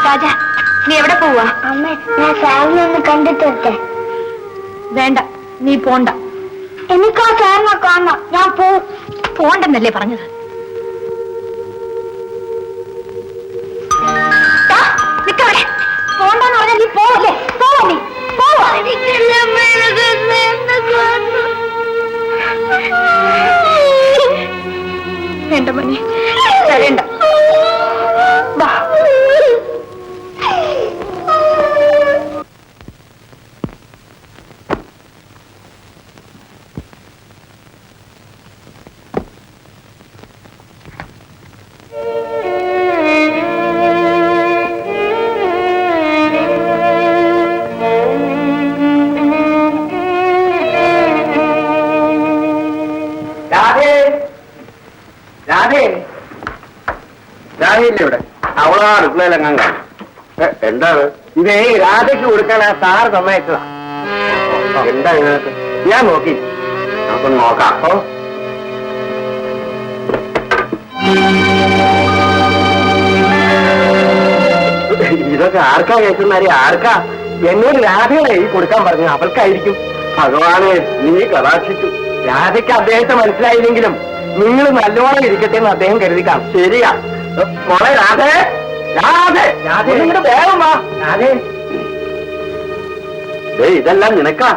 രാജ, നീ എവിടെ പോവാ? അമ്മ, ഞാൻ സാറിനെ ഒന്ന് കണ്ടിട്ട് വരട്ടെ. വേണ്ട, നീ പോണ്ട. എനിക്ക് ആ സാറിനെ കാണണം. ഞാൻ പോണ്ടെന്നല്ലേ പറഞ്ഞത്? നിക്കവിടെ. പോണ്ടെന്ന് പറഞ്ഞാൽ നീ പോവല്ലേ? പോവാ നീ, പോവാ. വേണ്ട മോനെ, വേണ്ട. ഇവിടെ അവളാ റിപ്ലൈലെങ്ങാൻ എന്താണ് ഇതേ രാധയ്ക്ക് കൊടുക്കാൻ ആ സാറ് സമ്മതിച്ചതാ. എന്താ നിങ്ങൾക്ക്? ഞാൻ നോക്കി, നമുക്കൊന്ന് നോക്കാം. ഇതൊക്കെ ആർക്കാ കേൾക്കുന്നവരെ? ആർക്കാ? എന്നോട് രാധകളെ ഈ കൊടുക്കാൻ പറഞ്ഞു. അവൾക്കായിരിക്കും. ഭഗവാനെ, നീ കടാക്ഷിച്ചു. രാധയ്ക്ക് അദ്ദേഹത്തെ മനസ്സിലായില്ലെങ്കിലും നിങ്ങൾ നല്ലോണം ഇരിക്കട്ടെ എന്ന് അദ്ദേഹം കരുതിക്കാം. ശരിയാ മോളെ. രാധേ, രാധേ, രാധേ, നിങ്ങളുടെ വേഗം വാ. രാധേ, ഇതെല്ലാം നിനക്കാ.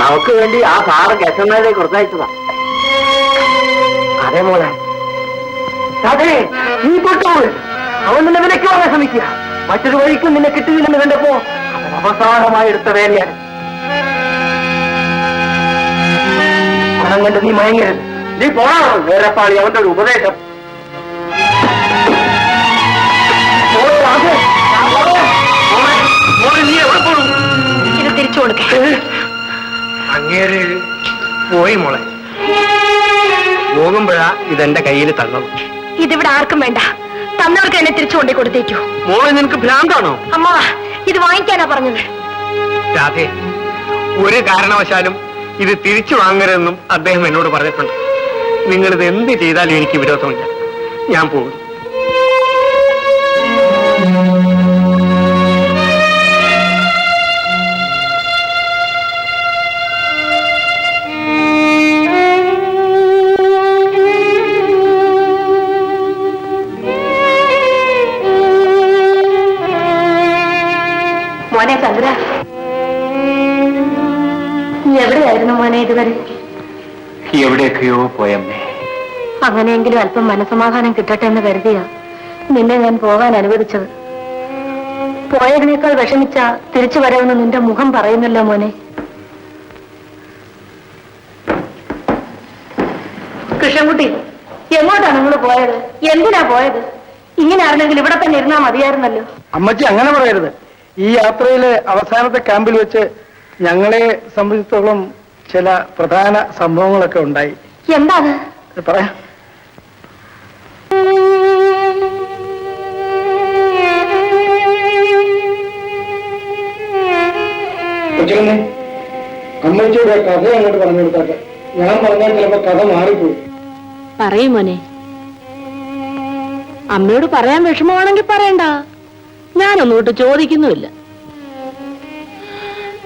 നമുക്ക് വേണ്ടി ആ സാറ് കേശവനാരെ കൊടുത്തയച്ചതാ. അതെ മോളെ. രാധേ, നീ പൊട്ടോളൂ. അവൻ നിന്നെ വിലക്ക് വാങ്ങാൻ ശ്രമിക്കുക. മറ്റൊരു വഴിക്കും നിന്നെ കിട്ടുന്നില്ലെന്ന് കണ്ടപ്പോ അവസാനമായി എടുത്ത വേലയാണ്. പണം കൊണ്ട് നീ മയങ്ങരുത്. നീ പോണോ വേറെപ്പാളി. അവന്റെ ഒരു ഉപദേശം. നീ എവിടെ പോണു? ഇത് തിരിച്ചു കൊടുക്കേ. അങ്ങേര് പോയി മോളെ. പോകുമ്പോഴാ ഇതെന്റെ കയ്യിൽ തന്നത്. ഇതിവിടെ ആർക്കും വേണ്ട. തന്നവർക്ക് എന്നെ തിരിച്ചു കൊണ്ടേ കൊടുത്തേക്കൂ. മോളെ, നിനക്ക് ഭ്രാന്താണോ? അമ്മ, ഇത് വാങ്ങിക്കാനാ പറഞ്ഞത്. രാധേ, ഒരു കാരണവശാലും ഇത് തിരിച്ചു വാങ്ങരുതെന്നും അദ്ദേഹം എന്നോട് പറഞ്ഞിട്ടുണ്ട്. നിങ്ങളിത് എന്ത് ചെയ്താലും എനിക്ക് വിരോധമില്ല. ഞാൻ പോകും. മോനെ ചന്ദ്ര, നീ എവിടെയായിരുന്നു മോനെ ഇതുവരെ? എവിടെയൊക്കെയോ പോയമ്മേ. അങ്ങനെയെങ്കിലും അല്പം മനസമാധാനം കിട്ടട്ടെ എന്ന് കരുതിയാ നിന്നെ ഞാൻ പോകാൻ അനുവദിച്ചത്. പോയതിനേക്കാൾ വിഷമിച്ച തിരിച്ചു വരാമെന്ന് നിന്റെ മുഖം പറയുന്നല്ലോ മോനെ. കൃഷ്ണൻകുട്ടി, എങ്ങോട്ടാണ് നിങ്ങൾ പോയത്? എന്തിനാ പോയത്? ഇങ്ങനെ ആയിരുന്നെങ്കിൽ ഇവിടെ തന്നെ ഇരുന്നാ മതിയായിരുന്നല്ലോ. അമ്മച്ചി, അങ്ങനെ പറയരുത്. ഈ യാത്രയിലെ അവസാനത്തെ ക്യാമ്പിൽ വെച്ച് ഞങ്ങളെ സംബന്ധിച്ചിടത്തോളം ചില പ്രധാന സംഭവങ്ങളൊക്കെ ഉണ്ടായി. എന്താണ്? പറയാം. അമ്മച്ചിയുടെ കഥ അങ്ങോട്ട് പറഞ്ഞു കൊടുത്താട്ടെ. ഞാൻ പറഞ്ഞാൽ ചിലപ്പോ കഥ മാറിപ്പോയി. പറയും മോനെ. അമ്മയോട് പറയാൻ വിഷമമാണെങ്കിൽ പറയണ്ട. ഞാനൊന്നോട്ട് ചോദിക്കുന്നുമില്ല.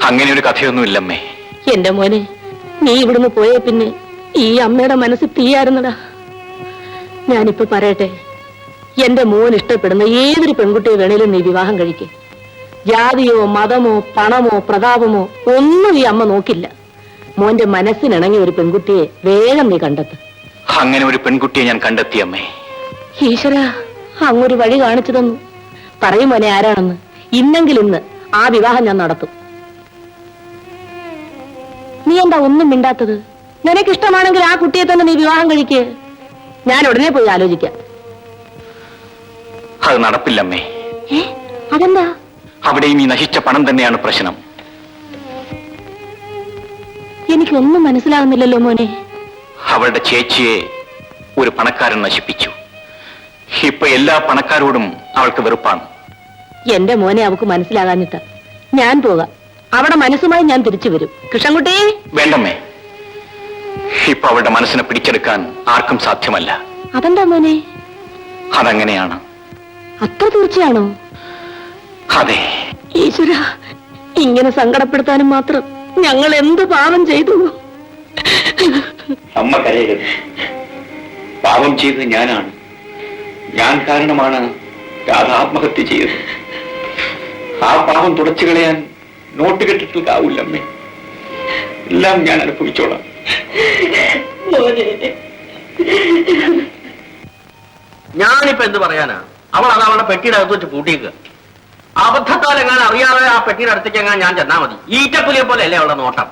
അങ്ങനെ ഒരു കഥയൊന്നുമില്ലമ്മേ. എന്റെ മോനെ, നീ ഇവിടുന്ന് പോയേ പിന്നെ ഈ അമ്മയുടെ മനസ്സ് തീയായിരുന്നടാ. ഞാനിപ്പോ പറയട്ടെ, എന്റെ മോൻ ഇഷ്ടപ്പെടുന്ന ഏതൊരു പെൺകുട്ടിയെ വേണേലും നീ വിവാഹം കഴിക്കേ. ജാതിയോ മതമോ പണമോ പ്രതാപമോ ഒന്നും ഈ അമ്മ നോക്കില്ല. മോന്റെ മനസ്സിനിണങ്ങിയ ഒരു പെൺകുട്ടിയെ വേഗം നീ കണ്ടെത്തും. അങ്ങനെ ഒരു പെൺകുട്ടിയെ ഞാൻ കണ്ടെത്തി അമ്മേ. ഈശ്വര, അങ്ങൊരു വഴി കാണിച്ചു തന്നു. പറയും മോനെ ആരാണെന്ന്. ഇന്നെങ്കിൽ ഇന്ന് ആ വിവാഹം ഞാൻ നടത്തും. നീ എന്താ ഒന്നും മിണ്ടാത്തത്? നിനക്കിഷ്ടമാണെങ്കിൽ ആ കുട്ടിയെ തന്നെ നീ വിവാഹം കഴിക്കേ. ഞാൻ ഉടനെ പോയി ആലോചിക്കാം. അത് നടപ്പില്ലമ്മേ. അതെന്താ? അവിടെയും ഈ നശിച്ച പണം തന്നെയാണ് പ്രശ്നം. എനിക്കൊന്നും മനസ്സിലാകുന്നില്ലല്ലോ മോനെ. അവളുടെ ചേച്ചിയെ ഒരു പണക്കാരൻ നശിപ്പിച്ചു. ഇപ്പൊ എല്ലാ പണക്കാരോടും അവൾക്ക് വെറുപ്പാണ്. എന്റെ മോനെ അവക്ക് മനസ്സിലാകാഞ്ഞിട്ട. ഞാൻ പോകാം. അവിടെ മനസ്സുമായി ഞാൻ തിരിച്ചു വരും. കൃഷ്ണൻകുട്ടി, വേണ്ടമ്മേ. ഇപ്പൊ അവളുടെ മനസ്സിനെ പിടിച്ചെടുക്കാൻ ആർക്കും സാധ്യമല്ല. അതെന്താ മോനെ? അതങ്ങനെയാണ്. അത്ര തീർച്ചയാണോ? അതെ. ഈശ്വര, ഇങ്ങനെ സങ്കടപ്പെടുത്താനും മാത്രം ഞങ്ങൾ എന്ത് പാപം ചെയ്തു? അമ്മ കരയരുത്. പാപം ചെയ്തത് ഞാനാണ്. ഞാൻ കാരണമാണ് രാധ ആത്മഹത്യ ചെയ്തത്. ആ പാപം തുടച്ചു കളയാൻ നോട്ട് കെട്ടിട്ടാവില്ല അമ്മേ. എല്ലാം ഞാൻ അനുഭവിച്ചോളാം. ഞാനിപ്പോ എന്ത് പറയാനാ? അവൾ അത് അവളുടെ പെട്ടിയുടെ അകത്ത് വെച്ച് പൂട്ടിയേക്കുക. അബദ്ധത്താലെങ്ങാൻ അറിയാതെ ആ പെട്ടിയുടെ അടുത്തേക്ക് എങ്ങാൻ ഞാൻ ചെന്നാ മതി. ഈറ്റപ്പുലിയെ പോലെ അല്ലേ അവളുടെ നോട്ടം.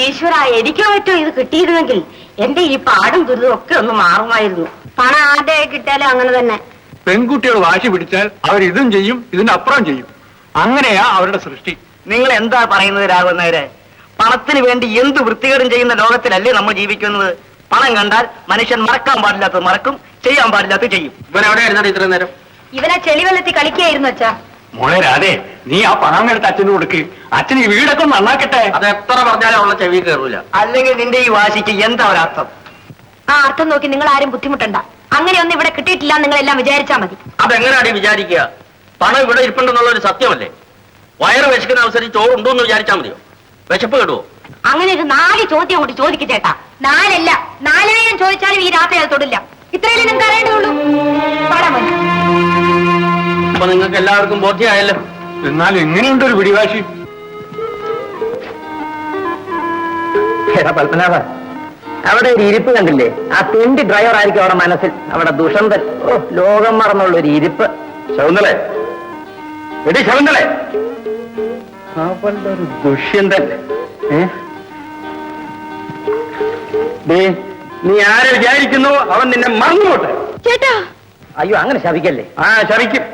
ഈശ്വര, എനിക്കോ പറ്റോ ഇത് കിട്ടിയിരുന്നെങ്കിൽ എന്റെ ഈ പാടും ദുരിതം ഒക്കെ ഒന്ന് മാറുമായിരുന്നു. പണം ആരുടെ കിട്ടിയാലും അങ്ങനെ തന്നെ. പെൺകുട്ടികൾ വാശി പിടിച്ചാൽ അവർ ഇതും ചെയ്യും, ഇതിനപ്പുറം ചെയ്യും. അങ്ങനെയാ അവരുടെ സൃഷ്ടി. നിങ്ങൾ എന്താ പറയുന്നത് രാഘവന്നേരെ? പണത്തിന് വേണ്ടി എന്ത് വൃത്തികേടും ചെയ്യുന്ന ലോകത്തിലല്ലേ നമ്മൾ ജീവിക്കുന്നത്? പണം കണ്ടാൽ മനുഷ്യൻ മറക്കാൻ പാടില്ലാത്തത് മറക്കും, ചെയ്യാൻ പാടില്ലാത്തത് ചെയ്യും. ഇവനെവിടെയായിരുന്നു ഇത്രയും നേരം? ഇവനെ ചെളിവെള്ളത്തിൽ കളിക്കുകയായിരുന്നു അച്ഛാ. മോളെ രാധേ, നീ ആ പണം എടുത്ത് അച്ഛന് കൊടുക്ക്. അച്ഛൻ ഈ വീടൊക്കെ ഒന്ന് നന്നാക്കട്ടെ. അത് എത്ര പറഞ്ഞാലും അവളുടെ ചെവി കയറൂല. അല്ലെങ്കിൽ നിന്റെ ഈ വാശിക്ക് എന്താ ഒരർത്ഥം? ആ അർത്ഥം നോക്കി നിങ്ങൾ ആരും ബുദ്ധിമുട്ടണ്ട. അങ്ങനെയൊന്നും ഇവിടെ കിട്ടിയിട്ടില്ല നിങ്ങളെല്ലാം വിചാരിച്ചാ മതി. അതെങ്ങനെയാണ് വിചാരിക്കുക? പണം ഇവിടെ ഇരിപ്പുണ്ടെന്നുള്ള ഒരു സത്യമല്ലേ? വയറ് വിശക്കുന്ന അവസരം ചോറുണ്ടോ എന്ന് വിചാരിച്ചാൽ മതിയോ? വിശപ്പ് കേടുവോ? അങ്ങനെ ഒരു 4 ചോദ്യം അങ്ങോട്ട് ചോദിക്കു ചേട്ടാ. 4 അല്ല 4000 ചോദിച്ചാലും ഈ രാത്രി അത് തൊടില്ല. ഇത്രയല്ലേ നിങ്ങൾക്ക് അറിയേണ്ടതുള്ളൂ. പാടാൻ മതി. അപ്പൊ നിങ്ങൾക്ക് എല്ലാവർക്കും ബോധ്യമായല്ലോ. എന്നാൽ എങ്ങനെയുണ്ടൊരു പിടിവാശി? പത്മനാഭ, അവിടെ ഒരു ഇരിപ്പ് കണ്ടില്ലേ? ആ തിണ്ടി ഡ്രൈവർ ആയിരിക്കും അവിടെ മനസ്സിൽ. അവിടെ ദുഷന്തൻ. ഓ, ലോകം മറന്നുള്ള ഒരു ഇരിപ്പ്. ശകുന്തളെ, എടി ശകുന്തളെ, അവളുടെ ഒരു ദുഷ്യന്തൻ. നീ ആരെ വിചാരിക്കുന്നു? അവൻ നിന്നെ മറന്നുപോട്ടെ. ചേട്ടാ, അയ്യോ, അങ്ങനെ ശപിക്കല്ലേ. ആ ശരിക്കും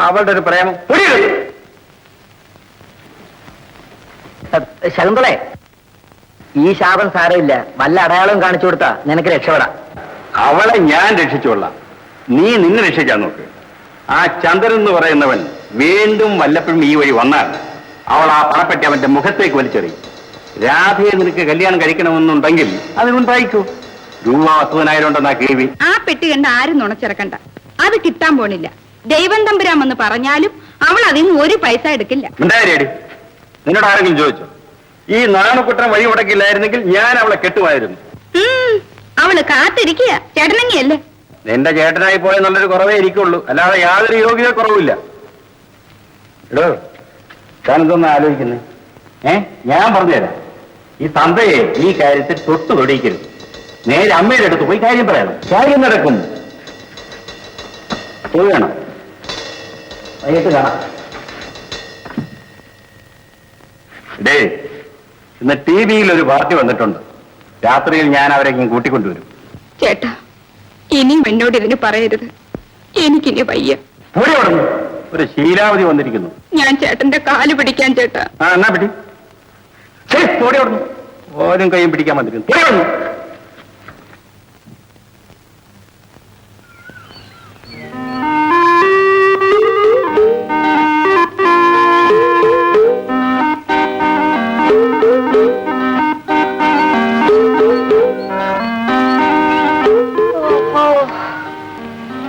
അവളുടെ ഒരു പ്രേമം. ശകുന്തളെ, ഈ ശാപം സാരമില്ല. വല്ല അടയാളവും കാണിച്ചു കൊടുത്താ നിനക്ക് രക്ഷപ്പെടാം. അവളെ ഞാൻ രക്ഷിച്ചോളാം. നീ നിന്നെ രക്ഷിക്കാൻ നോക്ക്. ആ ചന്ദ്രൻ എന്ന് പറയുന്നവൻ വീണ്ടും വല്ലപ്പോഴും ഈ വഴി വന്നാൽ അവൾ ആ പണപ്പെട്ടി അവന്റെ മുഖത്തേക്ക് വലിച്ചെറിയും. രാധയെ നിനക്ക് കല്യാണം കഴിക്കണമെന്നുണ്ടെങ്കിൽ അതിനുണ്ടായിക്കോ. രൂപ 10,000 ഉണ്ടെന്നാ കേൾവി. ആ പെട്ടി കണ്ട് ആരും നുണച്ചിറക്കണ്ട. അത് കിട്ടാൻ പോണില്ല. ദൈവം തമ്പുരാമെന്ന് പറഞ്ഞാലും അവൾ അതിന് ഒരു പൈസ എടുക്കില്ല. ഉണ്ടായി. നിന്നോട് ആരെങ്കിലും ചോദിച്ചോ? ഈ നാണക്കുട്ടൻ വഴി മുടക്കില്ലായിരുന്നെങ്കിൽ ഞാൻ അവളെ കെട്ടുമായിരുന്നു. അവള് കാത്തിരിക്കുക. ചേട്ടനങ്ങിയല്ലേ? നിന്റെ ചേട്ടനായി പോയ നല്ലൊരു കുറവേ ഇരിക്കുള്ളൂ, അല്ലാതെ യാതൊരു യോഗ്യത കുറവില്ല. എടോ, താനെന്തൊന്ന് ആലോചിക്കുന്നേ? ഞാൻ പറഞ്ഞുതരാം. ഈ തന്തയെ ഈ കാര്യത്തിൽ തൊട്ടു തൊടിയിക്കരുത്. നേരെ അമ്മയുടെ അടുത്ത് പോയി കാര്യം പറയണം. കാര്യം നടക്കും. പോകണം. വൈകിട്ട് കാണാം. ഡേ, ഇന്ന് TV-യിൽ ഒരു പാർട്ടി വന്നിട്ടുണ്ട്. രാത്രിയിൽ ഞാൻ അവരെ കൂട്ടിക്കൊണ്ടുവരും. ചേട്ടാ, ഇനിയും എന്നോട് ഇതിന് പറയരുത്. എനിക്കിനി വയ്യ. കൂടെ ഉടന്നു ഒരു ശീലാവധി വന്നിരിക്കുന്നു. ഞാൻ ചേട്ടന്റെ കാല് പിടിക്കാൻ ചേട്ടാ. ആ, എന്നാ പിടി. കൂടെ ഉടന്നു ഓരും കൈയും പിടിക്കാൻ വന്നിരിക്കുന്നു.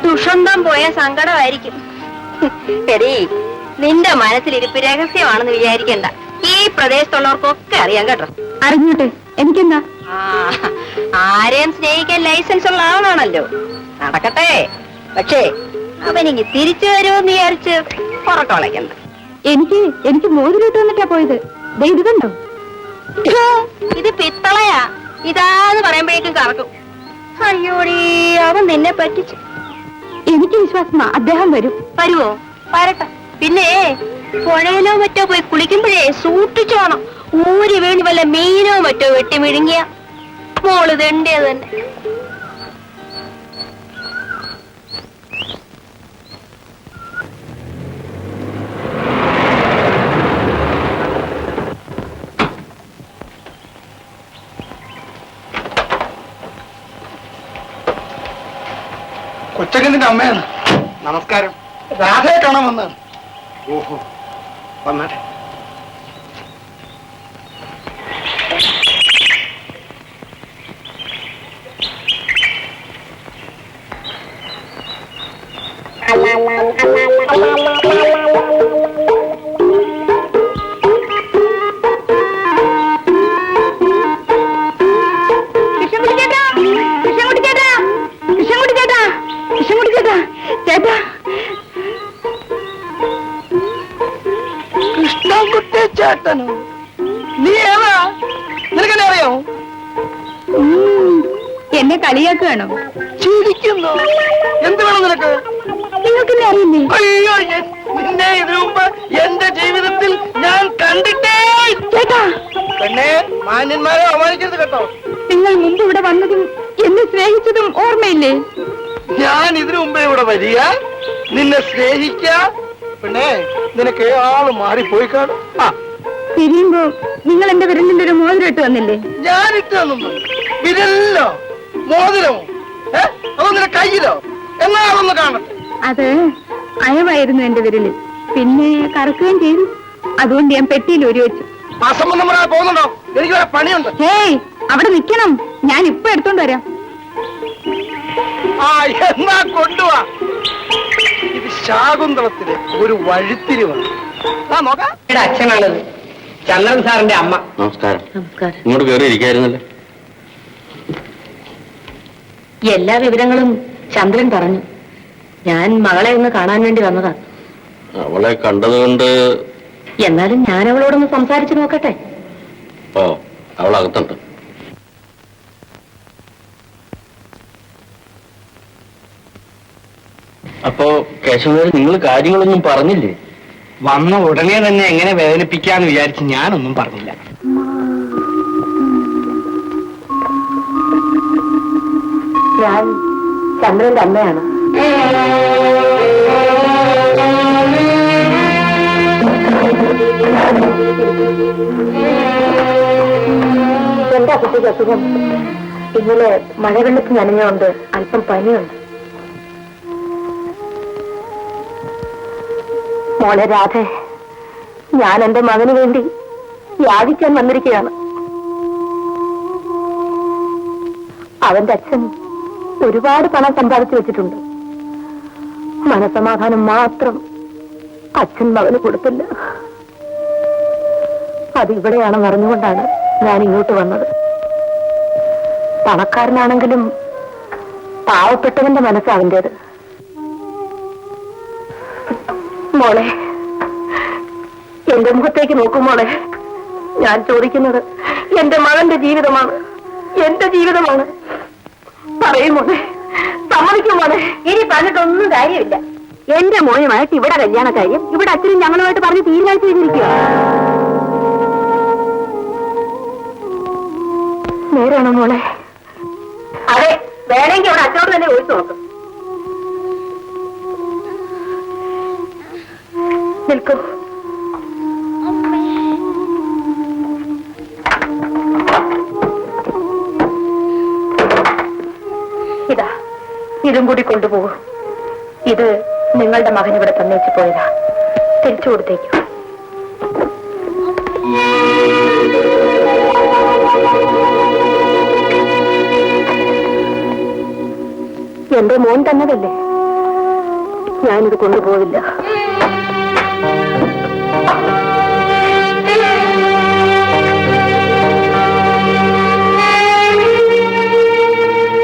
ദുഷന്തം പോയ സങ്കടമായിരിക്കും. എടീ, നിന്റെ മനസ്സിലിരിപ്പ് രഹസ്യമാണെന്ന് വിചാരിക്കണ്ട. ഈ പ്രദേശത്തുള്ളവർക്കൊക്കെ അറിയാം കേട്ടോ. അറിഞ്ഞോട്ടെ, എനിക്കെന്താ? ആരെയും സ്നേഹിക്കാൻ ലൈസൻസ് ഉള്ള ആളാണല്ലോ. നടക്കട്ടെ. പക്ഷേ അവനിങ്ങി തിരിച്ചു വരുമെന്ന് വിചാരിച്ച് പുറത്തോളയ്ക്കണ്ട. എനിക്ക് മോതിരിട്ട് വന്നിട്ടാ പോയത്. ഇത് കണ്ടോ? ഇത് പിത്തളയാ. ഇതാന്ന് പറയുമ്പോഴേക്കും കറക്കും. അയ്യോടീ, അവൻ നിന്നെ പറ്റിച്ചു. എനിക്ക് വിശ്വാസമാ അദ്ദേഹം വരും. വരുവോ? വരട്ടെ. പിന്നെ പുഴയിലോ മറ്റോ പോയി കുളിക്കുമ്പോഴേ സൂക്ഷിച്ചോണം. ഊരി വീണ് വല്ല മീനോ മറ്റോ വെട്ടി മിഴുങ്ങിയ മോള് തെണ്ടിയത് തന്നെ. കൊച്ചകന്റെ അമ്മയാണ്. നമസ്കാരം. രാധയെ കാണാൻ വന്നാണ്. ഓഹോ, വന്നാട്ടെ. ചേട്ടനോ? നീ ഏതാ? നിനക്കെന്നെ അറിയോ? എന്നെ കളിയാക്കുകയാണോ? ചിരിക്കുന്നു. എന്ത് വേണം നിനക്ക്? നിങ്ങൾക്കെന്നെ അറിയില്ലേ? അയ്യോ, നിന്നെ ഇതിനു മുമ്പ് എന്റെ ജീവിതത്തിൽ ഞാൻ കണ്ടിട്ടേ. ചേട്ടാ, പെണ്ണെ, മാന്യന്മാരെ അവമാനിക്കരുത് കേട്ടോ. നിങ്ങൾ മുമ്പ് ഇവിടെ വന്നതും എന്നെ സ്നേഹിച്ചതും ഓർമ്മയില്ലേ? ഞാൻ ഇതിനു മുമ്പേ ഇവിടെ വരിക, നിന്നെ സ്നേഹിക്ക. പെണ്ണെ, നിനക്ക് ആള് മാറിപ്പോയി കാണും. പിരിയുമ്പോ നിങ്ങൾ എന്റെ വിരലിന്റെ ഒരു മോതിരം ഇട്ട് വന്നില്ലേ? ഞാൻ ഇട്ട് തന്നു. വിരലിലോ മോതിരമോ? അതോ നിന്റെ കയ്യിലോ? എന്നാ അതൊന്ന് കാണട്ടെ. അത് അയവായിരുന്നു എന്റെ വിരലിൽ. പിന്നെ കറക്കുകയും ചെയ്തു. അതുകൊണ്ട് ഞാൻ പെട്ടിയിൽ ഒരു വെച്ചു. അസംബന്ധമായി പോകുന്നുണ്ടോ? എനിക്ക് വേറെ പണിയുണ്ട്. ഹേയ്, അവിടെ നിക്കണം. ഞാൻ ഇപ്പൊ എടുത്തോണ്ട് വരാം. ആ, എന്നാ കൊണ്ടുവാ. ഇത് ശാകുന്തളത്തിലെ ഒരു വഴിത്തിരിവാണ്. നോക്കാം. അച്ഛനാണത്, ചന്ദ്രൻ സാറിന്റെ അമ്മ. നമസ്കാരം. നമസ്കാരം. ഇങ്ങോട്ട് കയറി ഇരിക്കായിരുന്നല്ലോ. എല്ലാ വിവരങ്ങളും ചന്ദ്രൻ പറഞ്ഞു. ഞാൻ മകളെ ഒന്ന് കാണാൻ വേണ്ടി വന്നതാ. അവളെ കണ്ടതുകൊണ്ട്. എന്നാലും ഞാൻ അവളോടൊന്ന് സംസാരിച്ചു നോക്കട്ടെ. ഓ, അവളകത്തുണ്ട്. അപ്പോ കേശവൻ, നിങ്ങൾ കാര്യങ്ങളൊന്നും പറഞ്ഞില്ലേ? വന്ന ഉടനെ തന്നെ എങ്ങനെ വേദനിപ്പിക്കാന്ന് വിചാരിച്ച് ഞാനൊന്നും പറഞ്ഞില്ല. ഞാൻ ചന്ദ്രന്റെ അമ്മയാണ്. എന്താ കുട്ടിക്ക് അസുഖം? ഇന്നലെ മഴവെള്ളത്തിൽ നനഞ്ഞുകൊണ്ട് അല്പം പനിയുണ്ട്. മോളെ രാധേ, ഞാൻ എന്റെ മകന് വേണ്ടി യാചിക്കാൻ വന്നിരിക്കുകയാണ്. അവന്റെ അച്ഛൻ ഒരുപാട് പണം സമ്പാദിച്ചു വെച്ചിട്ടുണ്ട്. മനസമാധാനം മാത്രം അച്ഛൻ മകന് കൊടുത്തില്ല. അതിവിടെയാണെന്ന് അറിഞ്ഞുകൊണ്ടാണ് ഞാൻ ഇങ്ങോട്ട് വന്നത്. പണക്കാരനാണെങ്കിലും പാവപ്പെട്ടവന്റെ മനസ്സ് അവന്റേത്. മോളെ, എന്റെ മുഖത്തേക്ക് നോക്കും മോളെ. ഞാൻ ചോദിക്കുന്നത് എന്റെ മകന്റെ ജീവിതമാണ്, എന്റെ ജീവിതമാണ്. പറയും മോളെ, സമ്മതിക്കും മോളെ. ഇനി പറഞ്ഞിട്ടൊന്നും കാര്യമില്ല. എന്റെ മോനുമായിട്ട് ഇവിടെ കല്യാണ കാര്യം ഇവിടെ അച്ഛനും ഞങ്ങളുമായിട്ട് പറഞ്ഞ് തീരുമാനിച്ചു ചെയ്തിരിക്കുക. നേരാണോ മോളെ? അതെ, വേണമെങ്കിൽ അവിടെ അച്ഛനോട് തന്നെ ചോദിച്ചു നോക്കും. നിൽക്കൂ. ഇതാ, ഇതും കൂടി കൊണ്ടുപോകൂ. ഇത് നിങ്ങളുടെ മകൻ ഇവിടെ തന്നേച്ചു പോയതാ. തിരിച്ചു കൊടുത്തേക്കൂ. എന്റെ മോൻ തന്നതല്ലേ, ഞാനിത് കൊണ്ടുപോവില്ല.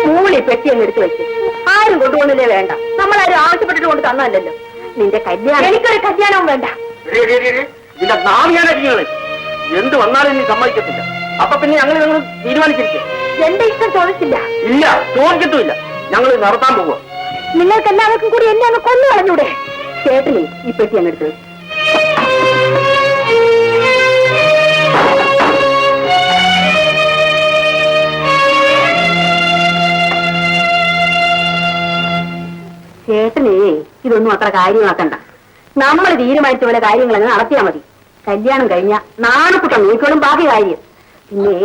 മൂളി പെട്ടി അങ്ങ് എടുത്തു വെച്ചു. ആരും കൊണ്ടുപോകുന്നില്ലേ? വേണ്ട, നമ്മളാരും ആവശ്യപ്പെട്ടിട്ട് കൊണ്ട് തന്നല്ലോ. നിന്റെ കല്യാണം, എനിക്കൊരു കല്യാണവും വേണ്ട. ഇതിന്റെ നാമിയാനരികളെ എന്ത് വന്നാലും നീ സമ്മതിക്കത്തില്ല. അപ്പൊ പിന്നെ ഞങ്ങൾ തീരുമാനിച്ചിരിക്കും. എന്റെ ഇഷ്ടം ചോദിച്ചില്ല. ഇല്ല, ചോദിക്കത്തുമില്ല. ഞങ്ങൾ നടത്താൻ പോവുക. നിങ്ങൾക്ക് എല്ലാവർക്കും കൂടി എന്നെ അങ്ങ് കൊന്നു കളഞ്ഞൂടെ? ചേട്ടനെ ഈ പെട്ടി അങ്ങ് എടുത്തു വെച്ചു. ചേട്ടനെ ഇതൊന്നും അത്ര കാര്യമാക്കണ്ട. നമ്മൾ തീരുമാനിച്ച പോലെ കാര്യങ്ങളങ്ങ് നടത്തിയാൽ മതി. കല്യാണം കഴിഞ്ഞ നാണക്കുട്ടം നോക്കിക്കോളും ബാക്കി കാര്യം. പിന്നെ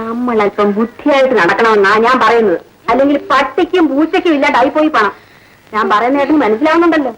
നമ്മൾ അല്പം ബുദ്ധിയായിട്ട് നടക്കണമെന്നാ ഞാൻ പറയുന്നത്. അല്ലെങ്കിൽ പട്ടിക്കും പൂച്ചയ്ക്കും ഇല്ലാണ്ടായി പോയി പണം. ഞാൻ പറയുന്ന ചേട്ടന് മനസ്സിലാവുന്നുണ്ടല്ലോ.